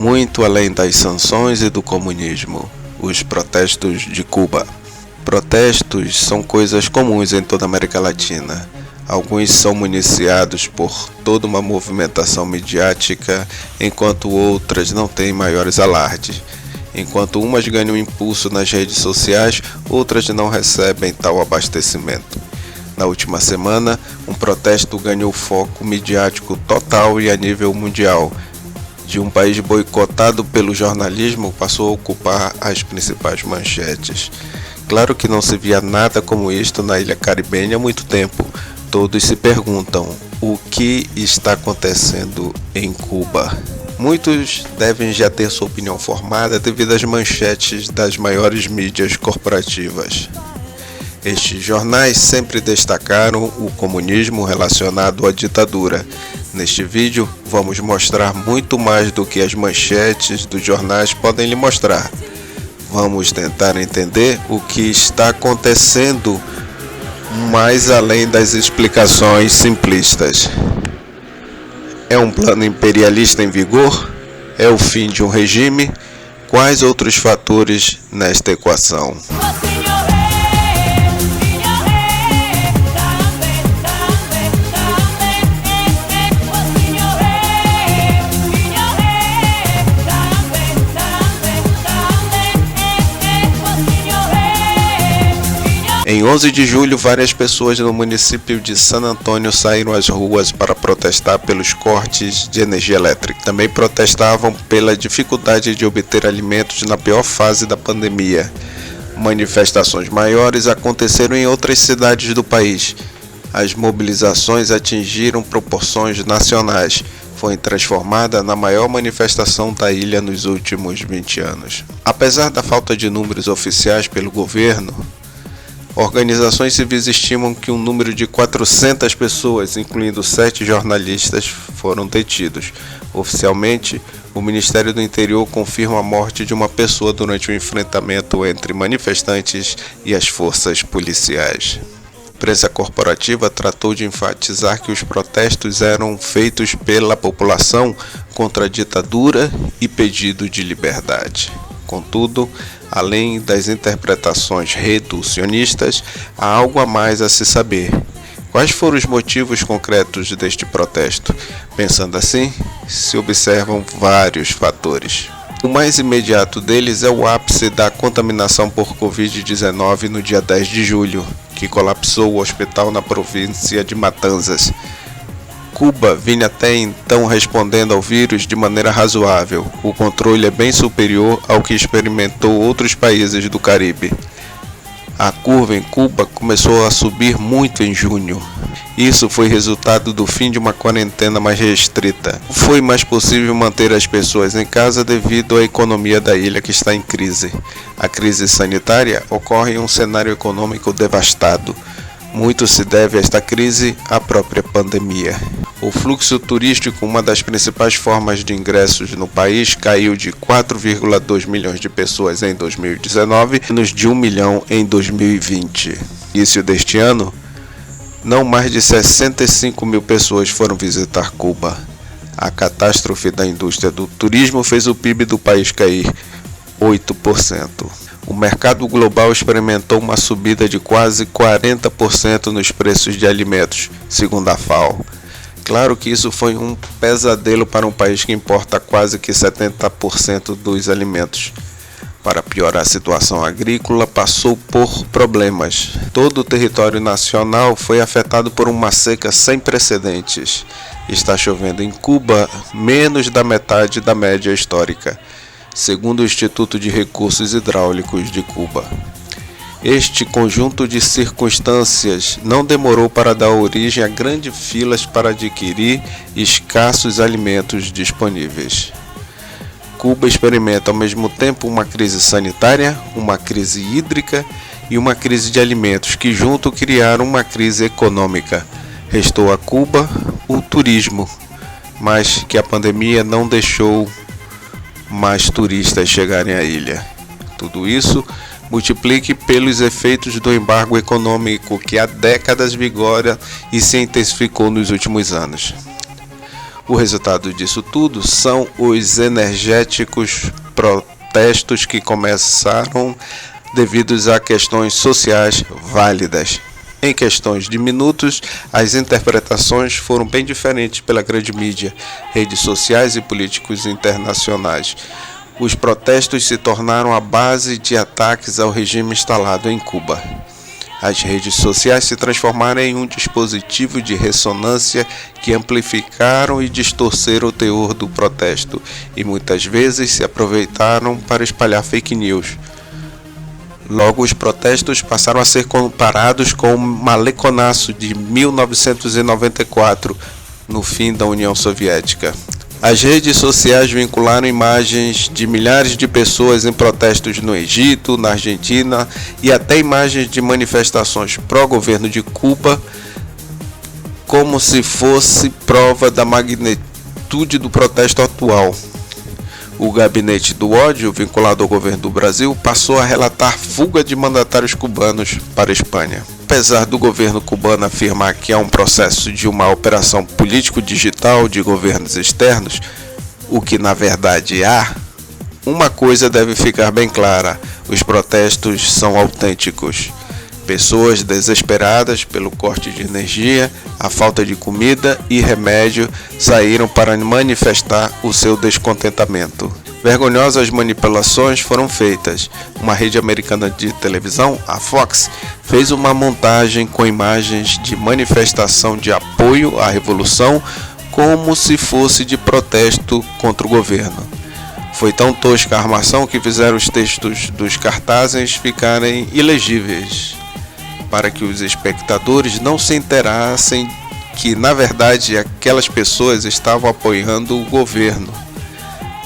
Muito além das sanções e do comunismo, os protestos de Cuba. Protestos são coisas comuns em toda a América Latina. Alguns são municiados por toda uma movimentação midiática, enquanto outras não têm maiores alardes. Enquanto umas ganham impulso nas redes sociais, outras não recebem tal abastecimento. Na última semana, um protesto ganhou foco midiático total e a nível mundial. De um país boicotado pelo jornalismo, passou a ocupar as principais manchetes. Claro que não se via nada como isto na ilha caribenha há muito tempo. Todos se perguntam o que está acontecendo em Cuba. Muitos devem já ter sua opinião formada devido às manchetes das maiores mídias corporativas. Estes jornais sempre destacaram o comunismo relacionado à ditadura. Neste vídeo, vamos mostrar muito mais do que as manchetes dos jornais podem lhe mostrar. Vamos tentar entender o que está acontecendo mais além das explicações simplistas. É um plano imperialista em vigor? É o fim de um regime? Quais outros fatores nesta equação? Em 11 de julho, várias pessoas no município de San Antônio saíram às ruas para protestar pelos cortes de energia elétrica. Também protestavam pela dificuldade de obter alimentos na pior fase da pandemia. Manifestações maiores aconteceram em outras cidades do país. As mobilizações atingiram proporções nacionais. Foi transformada na maior manifestação da ilha nos últimos 20 anos. Apesar da falta de números oficiais pelo governo, organizações civis estimam que um número de 400 pessoas, incluindo 7 jornalistas, foram detidos. Oficialmente, o Ministério do Interior confirma a morte de uma pessoa durante o enfrentamento entre manifestantes e as forças policiais. A imprensa corporativa tratou de enfatizar que os protestos eram feitos pela população contra a ditadura e pedido de liberdade. Contudo, além das interpretações reducionistas, há algo a mais a se saber. Quais foram os motivos concretos deste protesto? Pensando assim, se observam vários fatores. O mais imediato deles é o ápice da contaminação por Covid-19 no dia 10 de julho, que colapsou o hospital na província de Matanzas. Cuba vinha até então respondendo ao vírus de maneira razoável. O controle é bem superior ao que experimentou outros países do Caribe. A curva em Cuba começou a subir muito em junho. Isso foi resultado do fim de uma quarentena mais restrita. Foi mais possível manter as pessoas em casa devido à economia da ilha que está em crise. A crise sanitária ocorre em um cenário econômico devastado. Muito se deve a esta crise à própria pandemia. O fluxo turístico, uma das principais formas de ingressos no país, caiu de 4,2 milhões de pessoas em 2019 a menos de 1 milhão em 2020. Início deste ano, não mais de 65 mil pessoas foram visitar Cuba. A catástrofe da indústria do turismo fez o PIB do país cair 8%. O mercado global experimentou uma subida de quase 40% nos preços de alimentos, segundo a FAO. Claro que isso foi um pesadelo para um país que importa quase que 70% dos alimentos. Para piorar a situação agrícola, passou por problemas. Todo o território nacional foi afetado por uma seca sem precedentes. Está chovendo em Cuba menos da metade da média histórica, segundo o Instituto de Recursos Hidráulicos de Cuba. Este conjunto de circunstâncias não demorou para dar origem a grandes filas para adquirir escassos alimentos disponíveis. Cuba experimenta ao mesmo tempo uma crise sanitária, uma crise hídrica e uma crise de alimentos que junto criaram uma crise econômica. Restou a Cuba o turismo, mas que a pandemia não deixou mais turistas chegarem à ilha. Tudo isso multiplique pelos efeitos do embargo econômico que há décadas vigora e se intensificou nos últimos anos. O resultado disso tudo são os energéticos protestos que começaram devido a questões sociais válidas. Em questões de minutos, as interpretações foram bem diferentes pela grande mídia, redes sociais e políticos internacionais. Os protestos se tornaram a base de ataques ao regime instalado em Cuba. As redes sociais se transformaram em um dispositivo de ressonância que amplificaram e distorceram o teor do protesto e muitas vezes se aproveitaram para espalhar fake news. Logo, os protestos passaram a ser comparados com o maleconaço de 1994, no fim da União Soviética. As redes sociais vincularam imagens de milhares de pessoas em protestos no Egito, na Argentina e até imagens de manifestações pró-governo de Cuba, como se fosse prova da magnitude do protesto atual. O gabinete do ódio, vinculado ao governo do Brasil, passou a relatar fuga de mandatários cubanos para a Espanha. Apesar do governo cubano afirmar que há um processo de uma operação político-digital de governos externos, o que na verdade há, uma coisa deve ficar bem clara: os protestos são autênticos. Pessoas desesperadas pelo corte de energia, a falta de comida e remédio saíram para manifestar o seu descontentamento. Vergonhosas manipulações foram feitas. Uma rede americana de televisão, a Fox, fez uma montagem com imagens de manifestação de apoio à revolução como se fosse de protesto contra o governo. Foi tão tosca a armação que fizeram os textos dos cartazes ficarem ilegíveis, para que os espectadores não se enterassem que, na verdade, aquelas pessoas estavam apoiando o governo.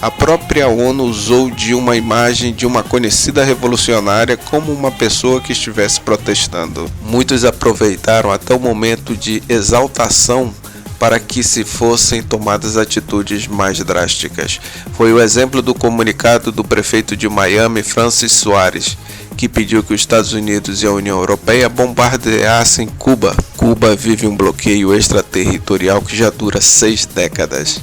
A própria ONU usou de uma imagem de uma conhecida revolucionária como uma pessoa que estivesse protestando. Muitos aproveitaram até o momento de exaltação para que se fossem tomadas atitudes mais drásticas. Foi o exemplo do comunicado do prefeito de Miami, Francis Suárez, que pediu que os Estados Unidos e a União Europeia bombardeassem Cuba. Cuba vive um bloqueio extraterritorial que já dura 6 décadas.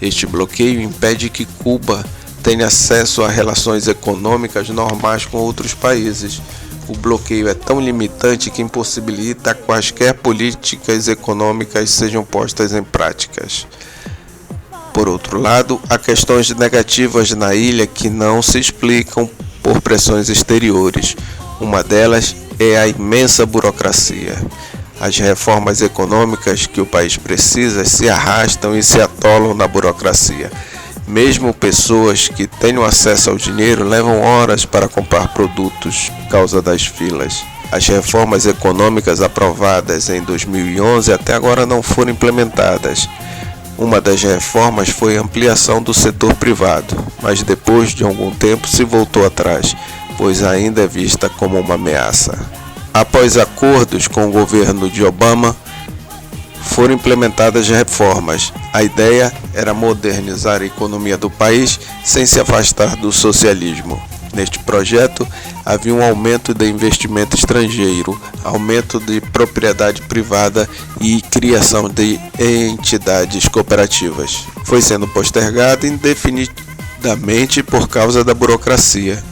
Este bloqueio impede que Cuba tenha acesso a relações econômicas normais com outros países. O bloqueio é tão limitante que impossibilita quaisquer políticas econômicas sejam postas em práticas. Por outro lado, há questões negativas na ilha que não se explicam por pressões exteriores. Uma delas é a imensa burocracia. As reformas econômicas que o país precisa se arrastam e se atolam na burocracia. Mesmo pessoas que tenham acesso ao dinheiro levam horas para comprar produtos por causa das filas. As reformas econômicas aprovadas em 2011 até agora não foram implementadas. Uma das reformas foi a ampliação do setor privado, mas depois de algum tempo se voltou atrás, pois ainda é vista como uma ameaça. Após acordos com o governo de Obama, foram implementadas reformas. A ideia era modernizar a economia do país sem se afastar do socialismo. Neste projeto, havia um aumento de investimento estrangeiro, aumento de propriedade privada e criação de entidades cooperativas. Foi sendo postergado indefinidamente por causa da burocracia.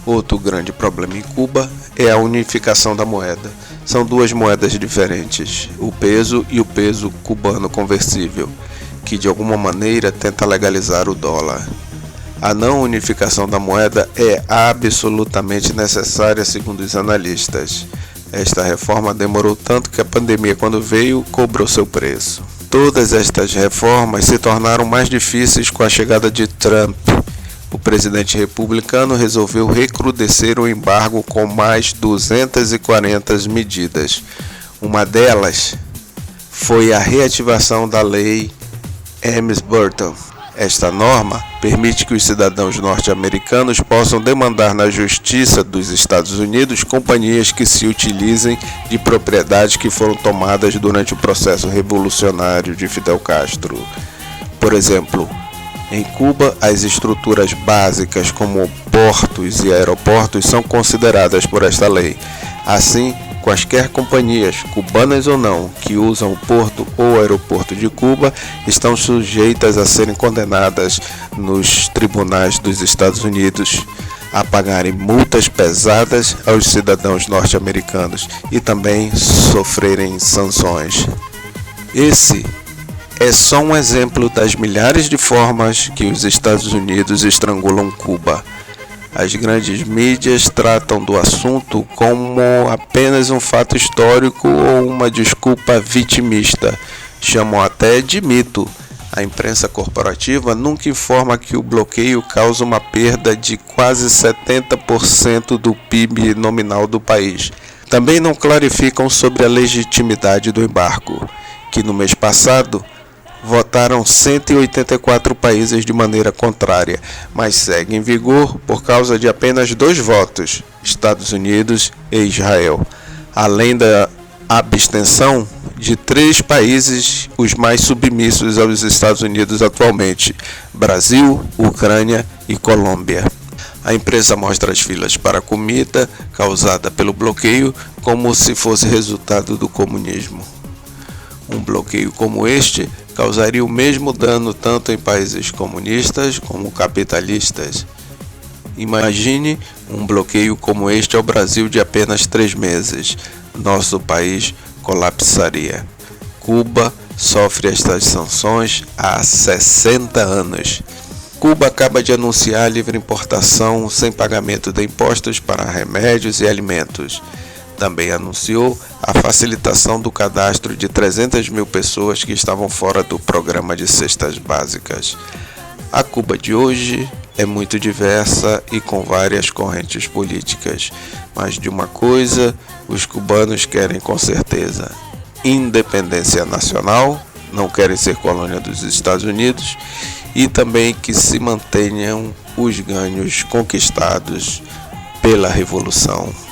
Outro grande problema em Cuba é a unificação da moeda. São duas moedas diferentes, o peso e o peso cubano conversível, que de alguma maneira tenta legalizar o dólar. A não unificação da moeda é absolutamente necessária, segundo os analistas. Esta reforma demorou tanto que a pandemia, quando veio, cobrou seu preço. Todas estas reformas se tornaram mais difíceis com a chegada de Trump. O presidente republicano resolveu recrudescer o embargo com mais 240 medidas. Uma delas foi a reativação da lei Helms-Burton. Esta norma permite que os cidadãos norte-americanos possam demandar na Justiça dos Estados Unidos companhias que se utilizem de propriedades que foram tomadas durante o processo revolucionário de Fidel Castro. Por exemplo, em Cuba, as estruturas básicas como portos e aeroportos são consideradas por esta lei. Assim, quaisquer companhias, cubanas ou não, que usam o porto ou aeroporto de Cuba, estão sujeitas a serem condenadas nos tribunais dos Estados Unidos a pagarem multas pesadas aos cidadãos norte-americanos e também sofrerem sanções. Esse é só um exemplo das milhares de formas que os Estados Unidos estrangulam Cuba. As grandes mídias tratam do assunto como apenas um fato histórico ou uma desculpa vitimista. Chamam até de mito. A imprensa corporativa nunca informa que o bloqueio causa uma perda de quase 70% do PIB nominal do país. Também não clarificam sobre a legitimidade do embargo, que no mês passado votaram 184 países de maneira contrária, mas segue em vigor por causa de apenas 2 votos, Estados Unidos e Israel, além da abstenção de 3 países, os mais submissos aos Estados Unidos atualmente: Brasil, Ucrânia e Colômbia. A empresa mostra as filas para a comida causada pelo bloqueio como se fosse resultado do comunismo. Um bloqueio como este causaria o mesmo dano tanto em países comunistas como capitalistas. Imagine um bloqueio como este ao Brasil de apenas 3 meses. Nosso país colapsaria. Cuba sofre estas sanções há 60 anos. Cuba acaba de anunciar a livre importação sem pagamento de impostos para remédios e alimentos. Também anunciou a facilitação do cadastro de 300 mil pessoas que estavam fora do programa de cestas básicas. A Cuba de hoje é muito diversa e com várias correntes políticas, mas de uma coisa os cubanos querem com certeza: independência nacional, não querem ser colônia dos Estados Unidos, e também que se mantenham os ganhos conquistados pela Revolução.